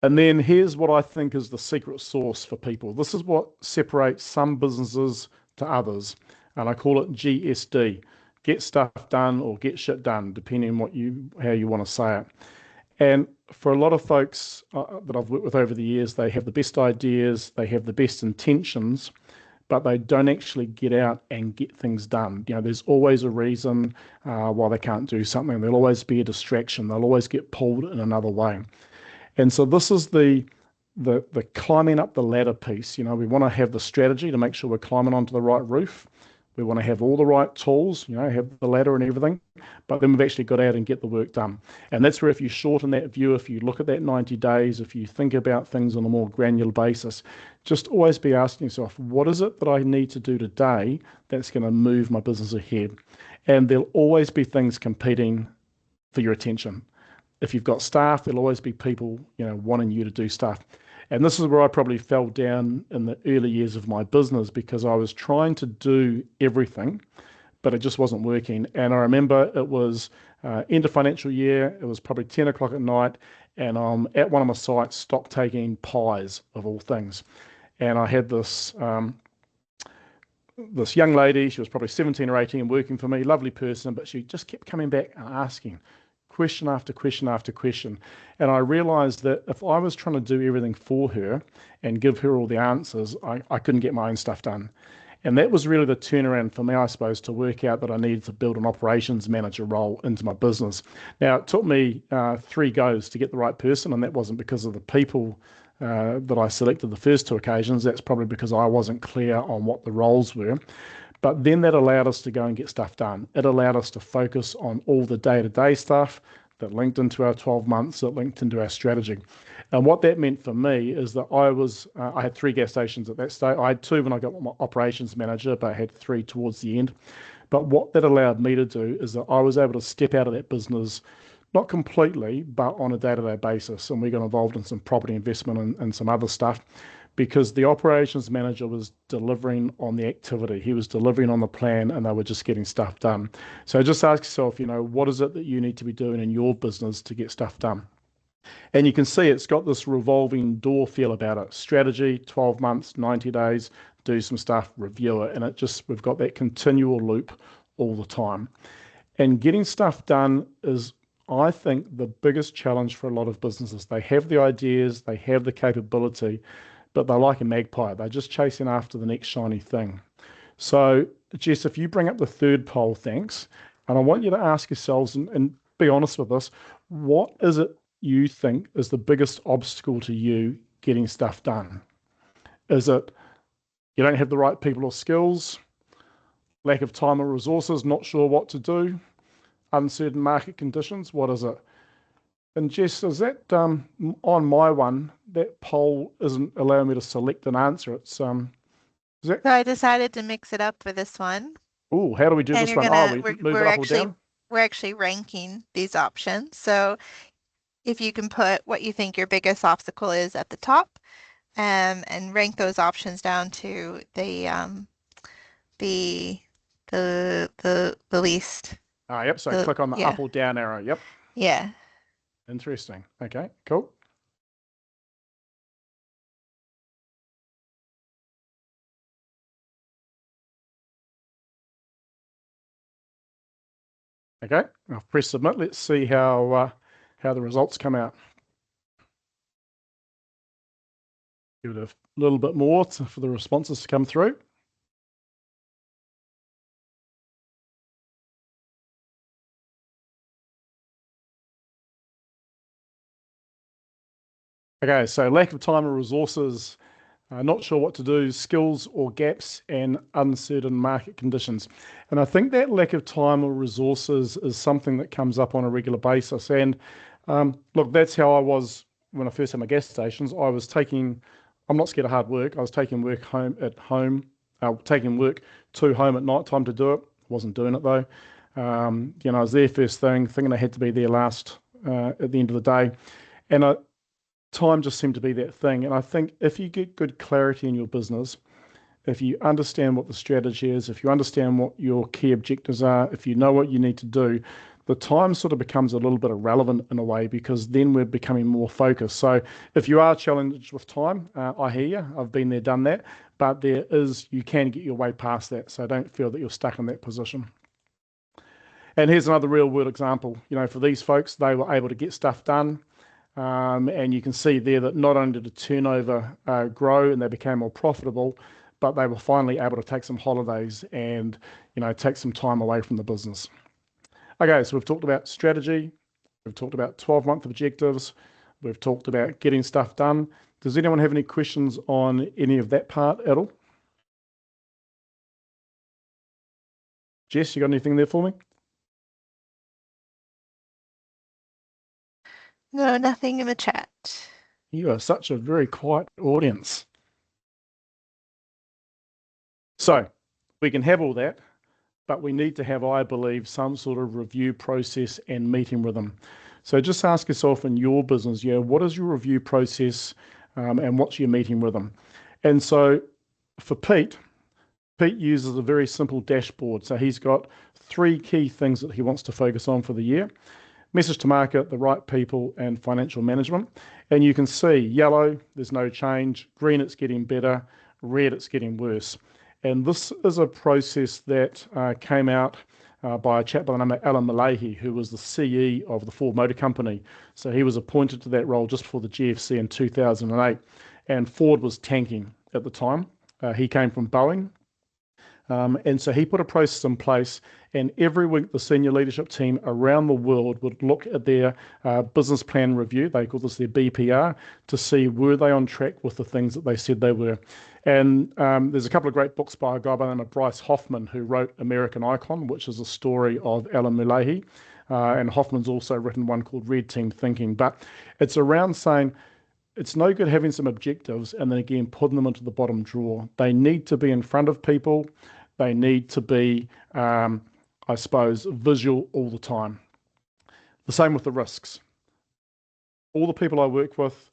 And then here's what I think is the secret sauce for people. This is what separates some businesses to others, and I call it GSD, get stuff done or get shit done, depending on how you want to say it. And for a lot of folks that I've worked with over the years, they have the best ideas, they have the best intentions, but they don't actually get out and get things done. There's always a reason why they can't do something. There'll always be a distraction. They'll always get pulled in another way. And so this is the climbing up the ladder piece. We want to have the strategy to make sure we're climbing onto the right roof. We want to have all the right tools, have the ladder and everything, but then we've actually got out and get the work done. And that's where if you shorten that view, if you look at that 90 days, if you think about things on a more granular basis, just always be asking yourself, what is it that I need to do today that's going to move my business ahead? And there'll always be things competing for your attention. If you've got staff, there'll always be people, wanting you to do stuff. And this is where I probably fell down in the early years of my business because I was trying to do everything, but it just wasn't working. And I remember it was end of financial year, it was probably 10 o'clock at night, and I'm at one of my sites stock taking pies of all things. And I had this young lady, she was probably 17 or 18 working for me, lovely person, but she just kept coming back and asking question after question after question. And I realized that if I was trying to do everything for her and give her all the answers, I couldn't get my own stuff done. And that was really the turnaround for me, I suppose, to work out that I needed to build an operations manager role into my business. Now, it took me 3 goes to get the right person, and that wasn't because of the people that I selected the first 2 occasions. That's probably because I wasn't clear on what the roles were. But then that allowed us to go and get stuff done. It allowed us to focus on all the day-to-day stuff that linked into our 12 months, that linked into our strategy. And what that meant for me is that I had 3 gas stations at that stage. I had 2 when I got my operations manager, but I had 3 towards the end. But what that allowed me to do is that I was able to step out of that business, not completely, but on a day-to-day basis. And we got involved in some property investment and some other stuff because the operations manager was delivering on the activity. He was delivering on the plan and they were just getting stuff done. So just ask yourself, what is it that you need to be doing in your business to get stuff done? And you can see it's got this revolving door feel about it. Strategy, 12 months, 90 days, do some stuff, review it. And we've got that continual loop all the time. And getting stuff done is, I think, the biggest challenge for a lot of businesses. They have the ideas, they have the capability, but they're like a magpie. They're just chasing after the next shiny thing. So, Jess, if you bring up the third poll, thanks. And I want you to ask yourselves and be honest with us, what is it you think is the biggest obstacle to you getting stuff done? Is it you don't have the right people or skills, lack of time or resources, not sure what to do, uncertain market conditions? What is it? And Jess, is that on my one, that poll isn't allowing me to select an answer. Is that, So I decided to mix it up for this one. oh, how do we do And this one? Oh, we move we're it up or down? actually ranking these options. So if you can put what you think your biggest obstacle is at the top, and rank those options down to the the least. Yep. So click on the Yeah. up or down arrow. Yep. Yeah. Interesting. Okay, cool. Okay, I'll press submit. Let's see how the results come out. Give it a little bit more for the responses to come through. Okay, so lack of time or resources, not sure what to do, skills or gaps, and uncertain market conditions. And I think that lack of time or resources is something that comes up on a regular basis. And look, that's how I was when I first had my gas stations. I'm not scared of hard work. I was taking work taking work to home at night time to do it. Wasn't doing it though. I was there first thing, thinking I had to be there last at the end of the day. And time just seemed to be that thing. And I think if you get good clarity in your business, if you understand what the strategy is, if you understand what your key objectives are, if you know what you need to do, the time sort of becomes a little bit irrelevant in a way because then we're becoming more focused. So if you are challenged with time, I hear you. I've been there, done that. But you can get your way past that. So don't feel that you're stuck in that position. And here's another real world example. For these folks, they were able to get stuff done. And you can see there that not only did the turnover grow and they became more profitable, but they were finally able to take some holidays and take some time away from the business. Okay, so we've talked about strategy, we've talked about 12-month objectives, we've talked about getting stuff done. Does anyone have any questions on any of that part at all? Jess, you got anything there for me? No, nothing in the chat. You are such a very quiet audience. So we can have all that, but we need to have, I believe, some sort of review process and meeting rhythm. So just ask yourself in your business, what is your review process? and what's your meeting rhythm. And so for Pete uses a very simple dashboard. So he's got three key things that he wants to focus on for the year: message to market, the right people, and financial management. And you can see yellow, there's no change; green, it's getting better; red, it's getting worse. And this is a process that came out by a chap by the name of Alan Mullehy, who was the CE of the Ford Motor Company. So he was appointed to that role just before the GFC in 2008. And Ford was tanking at the time. He came from Boeing. And so he put a process in place, and every week the senior leadership team around the world would look at their business plan review. They call this their BPR, to see were they on track with the things that they said they were. And there's a couple of great books by a guy by the name of Bryce Hoffman, who wrote American Icon, which is a story of Alan Mullehy. And Hoffman's also written one called Red Team Thinking. But it's around saying, it's no good having some objectives and then again putting them into the bottom drawer. They need to be in front of people. They need to be, I suppose, visual all the time. The same with the risks. All the people I work with,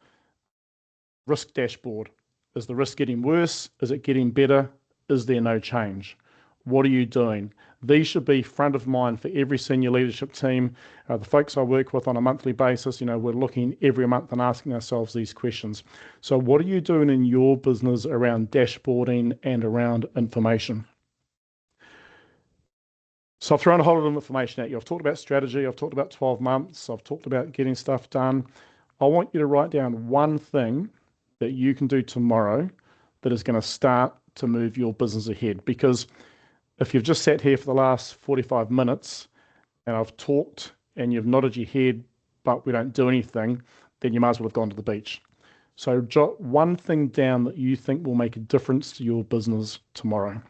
risk dashboard. Is the risk getting worse? Is it getting better? Is there no change? What are you doing? These should be front of mind for every senior leadership team. The folks I work with on a monthly basis, we're looking every month and asking ourselves these questions. So what are you doing in your business around dashboarding and around information? So I've thrown a whole lot of information at you. I've talked about strategy. I've talked about 12 months. I've talked about getting stuff done. I want you to write down one thing that you can do tomorrow that is going to start to move your business ahead. Because if you've just sat here for the last 45 minutes and I've talked and you've nodded your head, but we don't do anything, then you might as well have gone to the beach. So jot one thing down that you think will make a difference to your business tomorrow.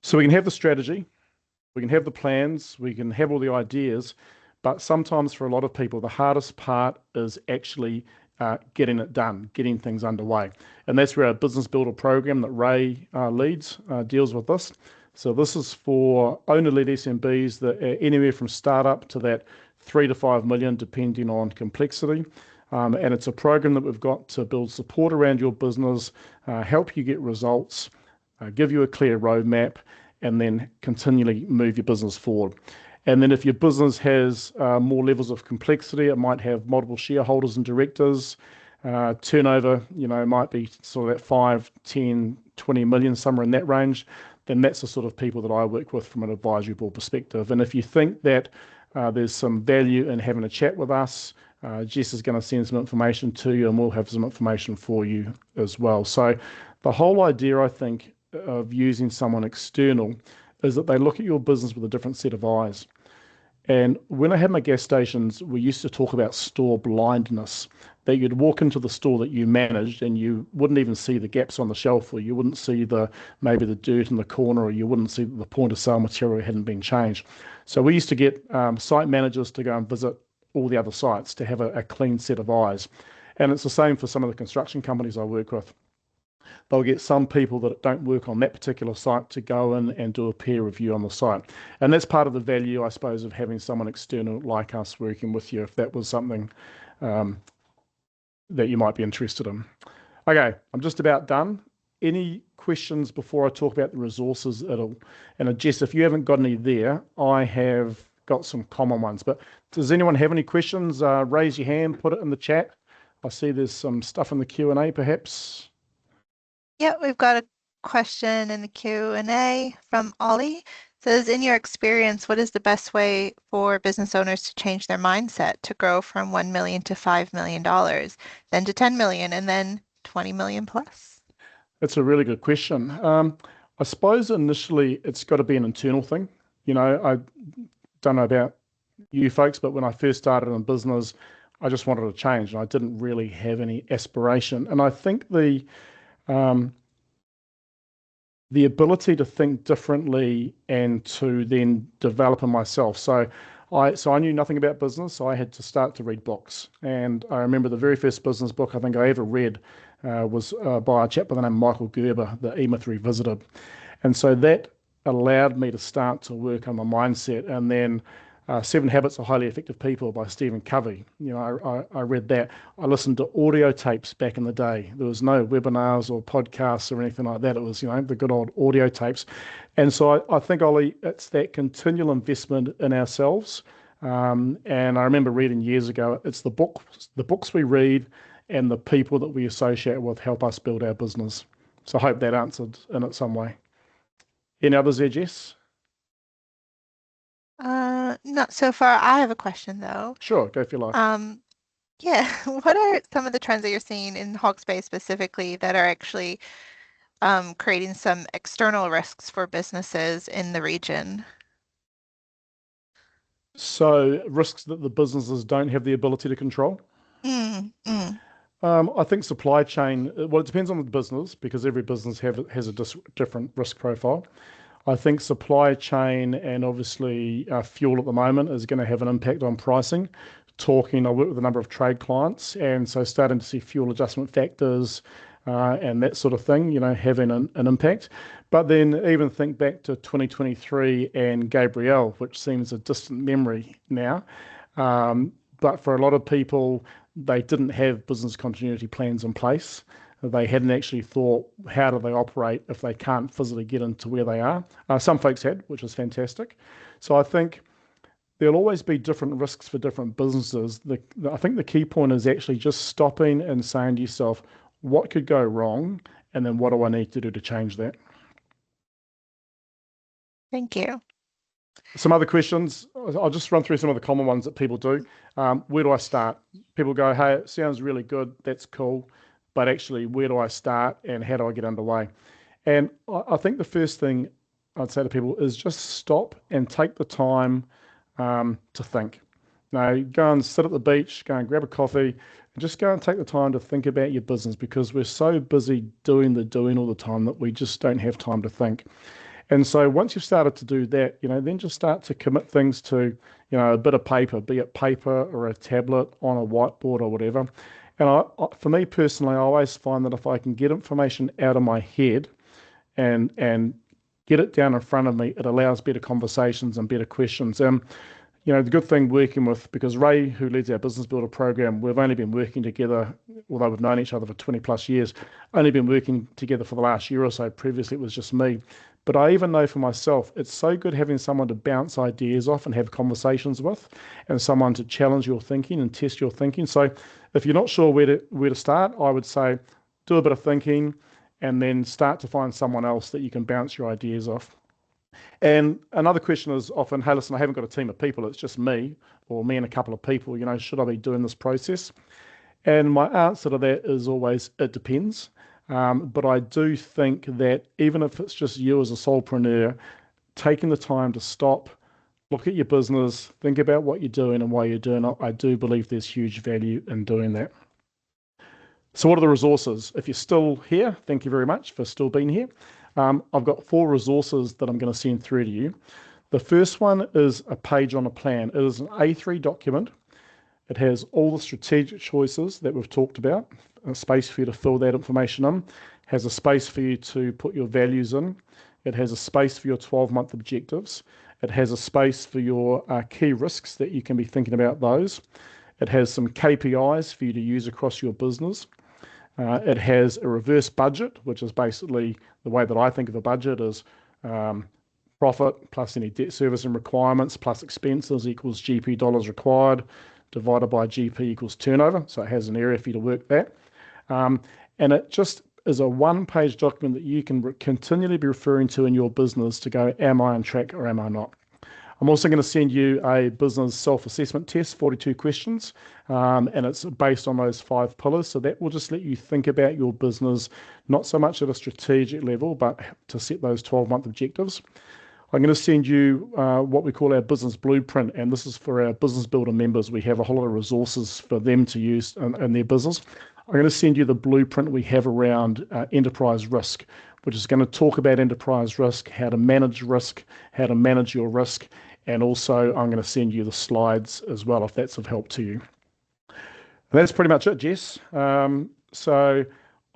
So we can have the strategy, we can have the plans, we can have all the ideas, but sometimes for a lot of people, the hardest part is actually getting it done, getting things underway. And that's where our business builder program that Ray leads deals with this. So this is for owner-led SMBs that are anywhere from startup to that 3 to 5 million, depending on complexity. And it's a program that we've got to build support around your business, help you get results, give you a clear roadmap, and then continually move your business forward. And then if your business has more levels of complexity, it might have multiple shareholders and directors, turnover, might be sort of that 5, 10, 20 million, somewhere in that range, then that's the sort of people that I work with from an advisory board perspective. And if you think that there's some value in having a chat with us, Jess is going to send some information to you, and we'll have some information for you as well. So the whole idea, I think, of using someone external is that they look at your business with a different set of eyes. And when I had my gas stations, we used to talk about store blindness, that you'd walk into the store that you managed and you wouldn't even see the gaps on the shelf, or you wouldn't see maybe the dirt in the corner, or you wouldn't see that the point of sale material hadn't been changed. So we used to get site managers to go and visit all the other sites to have a clean set of eyes. And it's the same for some of the construction companies I work with. They'll get some people that don't work on that particular site to go in and do a peer review on the site. And that's part of the value, I suppose, of having someone external like us working with you, if that was something that you might be interested in. Okay, I'm just about done. Any questions before I talk about the resources at all? And Jess, if you haven't got any there, I have got some common ones. But does anyone have any questions? Raise your hand, put it in the chat. I see there's some stuff in the Q&A perhaps. Yeah, we've got a question in the Q&A from Ollie. It says, in your experience, what is the best way for business owners to change their mindset to grow from $1 million to $5 million, then to 10 million, and then 20 million plus? That's a really good question. I suppose initially it's got to be an internal thing. I don't know about you folks, but when I first started in business, I just wanted to change, and I didn't really have any aspiration. And I think the ability to think differently and to then develop in myself. So I knew nothing about business, so I had to start to read books. And I remember the very first business book I think I ever read was by a chap by the name of Michael Gerber, The E-Myth Revisited. And so that allowed me to start to work on my mindset. And then Seven Habits of Highly Effective People by Stephen Covey. I read that. I listened to audio tapes back in the day. There was no webinars or podcasts or anything like that. It was, the good old audio tapes. And so I think, Ollie, it's that continual investment in ourselves. And I remember reading years ago, it's the books we read and the people that we associate with help us build our business. So I hope that answered in it some way. Any others there, Jess? Not so far. I have a question though. Sure, go for your life. Um, yeah, what are some of the trends that you're seeing in Hawke's Bay specifically that are actually creating some external risks for businesses in the region? So risks that the businesses don't have the ability to control. Mm, mm. I think supply chain, well, it depends on the business because every business has a different risk profile. I think supply chain and obviously fuel at the moment is going to have an impact on pricing. I work with a number of trade clients, and so starting to see fuel adjustment factors and that sort of thing, having an impact. But then even think back to 2023 and Gabrielle, which seems a distant memory now. But for a lot of people, they didn't have business continuity plans in place. They hadn't actually thought, how do they operate if they can't physically get into where they are? Some folks had, which is fantastic. So I think there'll always be different risks for different businesses. I think the key point is actually just stopping and saying to yourself, what could go wrong? And then what do I need to do to change that? Thank you. Some other questions. I'll just run through some of the common ones that people do. Where do I start? People go, hey, it sounds really good. That's cool. But actually, where do I start and how do I get underway? And I think the first thing I'd say to people is just stop and take the time to think. Now, go and sit at the beach, go and grab a coffee, and just go and take the time to think about your business because we're so busy doing the doing all the time that we just don't have time to think. And so once you've started to do that, then just start to commit things to, a bit of paper, be it paper or a tablet on a whiteboard or whatever. And for me personally, I always find that if I can get information out of my head and get it down in front of me, it allows better conversations and better questions. The good thing working with, because Ray, who leads our Business Builder program, we've only been working together, although we've known each other for 20 plus years, only been working together for the last year or so. Previously, it was just me. But I even know for myself, it's so good having someone to bounce ideas off and have conversations with, and someone to challenge your thinking and test your thinking. So if you're not sure where to start, I would say do a bit of thinking and then start to find someone else that you can bounce your ideas off. And another question is often, hey, listen, I haven't got a team of people. It's just me or me and a couple of people. Should I be doing this process? And my answer to that is always, it depends. But I do think that even if it's just you as a solopreneur, taking the time to stop, look at your business, think about what you're doing and why you're doing it, I do believe there's huge value in doing that. So what are the resources? If you're still here, thank you very much for still being here. I've got 4 resources that I'm going to send through to you. The first one is a page on a plan. It is an A3 document. It has all the strategic choices that we've talked about, a space for you to fill that information in, has a space for you to put your values in, it has a space for your 12-month objectives, it has a space for your key risks that you can be thinking about those, it has some KPIs for you to use across your business, it has a reverse budget, which is basically the way that I think of a budget is profit plus any debt service and requirements plus expenses equals GP dollars required divided by GP equals turnover. So it has an area for you to work that. And it just is a one-page document that you can continually be referring to in your business to go, am I on track or am I not? I'm also going to send you a business self-assessment test, 42 questions, and it's based on those 5 pillars. So that will just let you think about your business, not so much at a strategic level, but to set those 12-month objectives. I'm going to send you what we call our business blueprint, and this is for our business builder members. We have a whole lot of resources for them to use in their business. I'm going to send you the blueprint we have around enterprise risk, which is going to talk about enterprise risk, how to manage risk, how to manage your risk, and also I'm going to send you the slides as well if that's of help to you. And that's pretty much it, Jess. So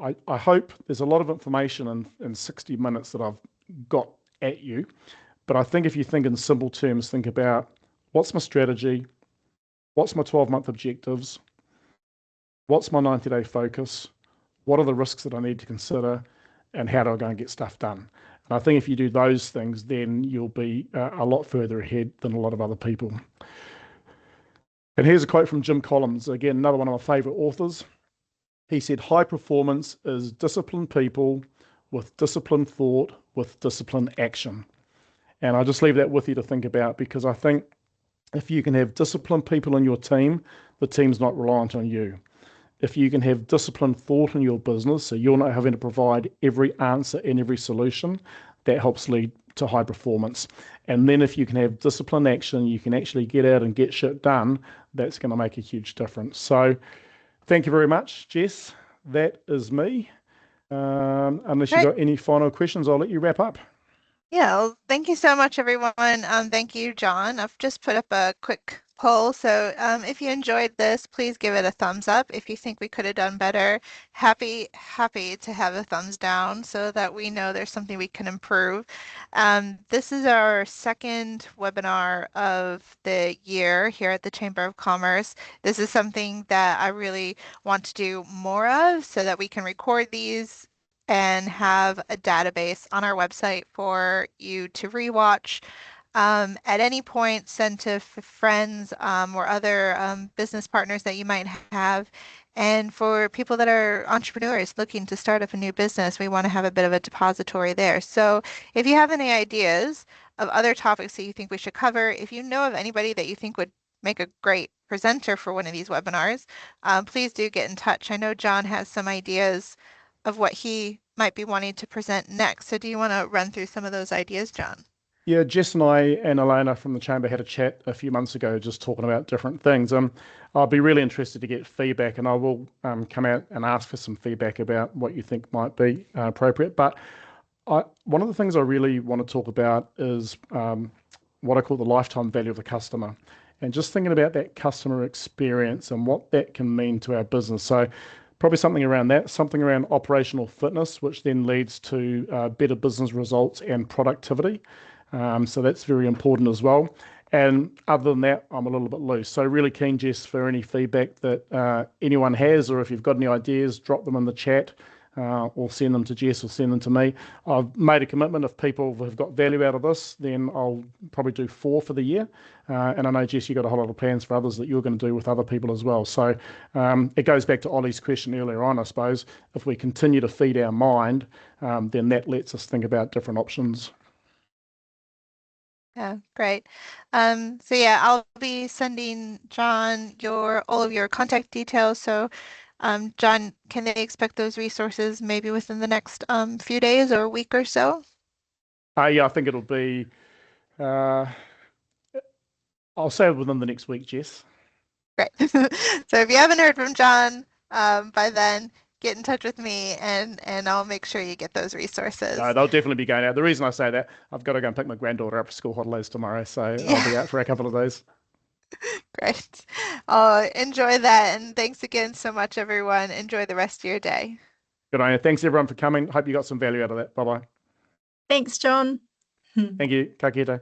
I hope there's a lot of information in 60 minutes that I've got at you. But I think if you think in simple terms, think about what's my strategy, what's my 12-month objectives, what's my 90-day focus, what are the risks that I need to consider, and how do I go and get stuff done? And I think if you do those things, then you'll be a lot further ahead than a lot of other people. And here's a quote from Jim Collins, again, another one of my favorite authors. He said, high performance is disciplined people with disciplined thought, with disciplined action. And I just leave that with you to think about, because I think if you can have disciplined people in your team, the team's not reliant on you. If you can have disciplined thought in your business, so you're not having to provide every answer and every solution, that helps lead to high performance. And then if you can have disciplined action, you can actually get out and get shit done, that's going to make a huge difference. So thank you very much, Jess. That is me. Unless you've got any final questions, I'll let you wrap up. Yeah, well, thank you so much, everyone. Thank you, John. I've just put up a quick poll. So if you enjoyed this, please give it a thumbs up. If you think we could have done better, happy to have a thumbs down so that we know there's something we can improve. This is our second webinar of the year here at the Chamber of Commerce. This is something that I really want to do more of so that we can record these and have a database on our website for you to rewatch. At any point, send to friends or other business partners that you might have. And for people that are entrepreneurs looking to start up a new business, we want to have a bit of a depository there. So if you have any ideas of other topics that you think we should cover, if you know of anybody that you think would make a great presenter for one of these webinars, please do get in touch. I know John has some ideas of what he might be wanting to present next. So do you want to run through some of those ideas, John? Yeah, Jess and I and Elena from the Chamber had a chat a few months ago just talking about different things. I'll be really interested to get feedback, and I will come out and ask for some feedback about what you think might be appropriate. But one of the things I really want to talk about is what I call the lifetime value of the customer, and just thinking about that customer experience and what that can mean to our business. So probably something around that, something around operational fitness, which then leads to better business results and productivity. So that's very important as well. And other than that, I'm a little bit loose. So really keen, Jess, for any feedback that anyone has, or if you've got any ideas, drop them in the chat, or send them to Jess or send them to me. I've made a commitment. If people have got value out of this, then I'll probably do 4 for the year. And I know, Jess, you've got a whole lot of plans for others that you're going to do with other people as well. So it goes back to Ollie's question earlier on, I suppose. If we continue to feed our mind, then that lets us think about different options. Yeah, great. So yeah, I'll be sending John all of your contact details. So John, can they expect those resources maybe within the next few days or a week or so? Yeah, I think it'll be, uh, I'll say within the next week, Jess. Great. So if you haven't heard from John by then, get in touch with me and I'll make sure you get those resources. No, they'll definitely be going out. The reason I say that, I've got to go and pick my granddaughter up for school holidays tomorrow, so I'll be out for a couple of days. Great. Enjoy that. And thanks again so much, everyone. Enjoy the rest of your day. Good on you. Thanks, everyone, for coming. Hope you got some value out of that. Bye-bye. Thanks, John. Thank you. Ka kite.